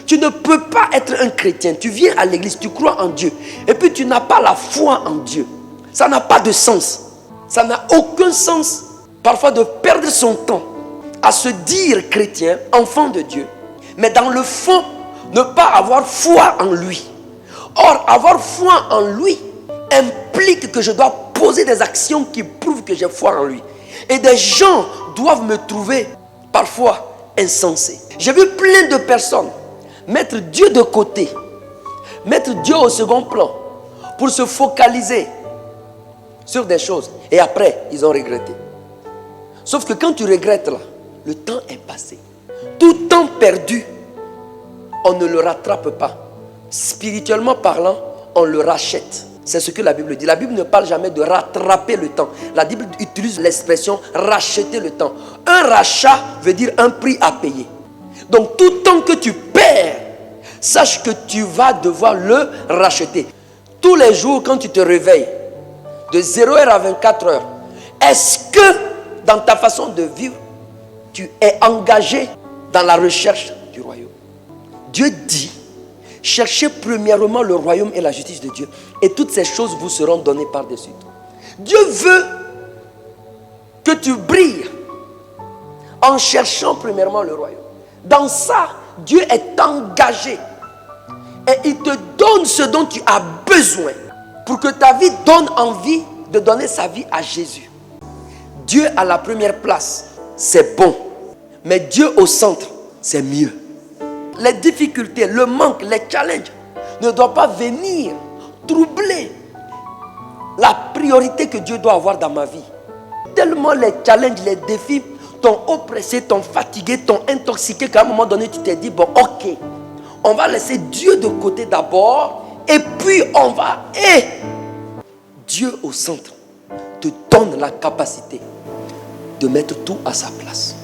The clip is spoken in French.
Tu ne peux pas être un chrétien. Tu viens à l'église, tu crois en Dieu. Et puis tu n'as pas la foi en Dieu. Ça n'a pas de sens. Ça n'a aucun sens. Parfois de perdre son temps à se dire chrétien, enfant de Dieu. Mais dans le fond, ne pas avoir foi en lui. Or, avoir foi en lui implique que je dois poser des actions qui prouvent que j'ai foi en lui. Et des gens doivent me trouver parfois insensé. J'ai vu plein de personnes mettre Dieu de côté, mettre Dieu au second plan pour se focaliser sur des choses. Et après, ils ont regretté. Sauf que quand tu regrettes là, le temps est passé. Tout temps perdu, on ne le rattrape pas. Spirituellement parlant, on le rachète. C'est ce que la Bible dit. La Bible ne parle jamais de rattraper le temps. La Bible utilise l'expression racheter le temps. Un rachat veut dire un prix à payer. Donc tout temps que tu perds, sache que tu vas devoir le racheter. Tous les jours quand tu te réveilles, de 0h à 24h, est-ce que dans ta façon de vivre, tu es engagé dans la recherche du royaume? Dieu dit, cherchez premièrement le royaume et la justice de Dieu, et toutes ces choses vous seront données par-dessus tout. Dieu veut que tu brilles en cherchant premièrement le royaume. Dans ça, Dieu est engagé et il te donne ce dont tu as besoin pour que ta vie donne envie de donner sa vie à Jésus. Dieu à la première place, c'est bon, mais Dieu au centre, c'est mieux. Les difficultés, le manque, les challenges ne doivent pas venir troubler la priorité que Dieu doit avoir dans ma vie. Tellement les challenges, les défis t'ont oppressé, t'ont fatigué, t'ont intoxiqué qu'à un moment donné tu t'es dit, bon ok, on va laisser Dieu de côté d'abord et puis on va... Et Dieu au centre te donne la capacité de mettre tout à sa place.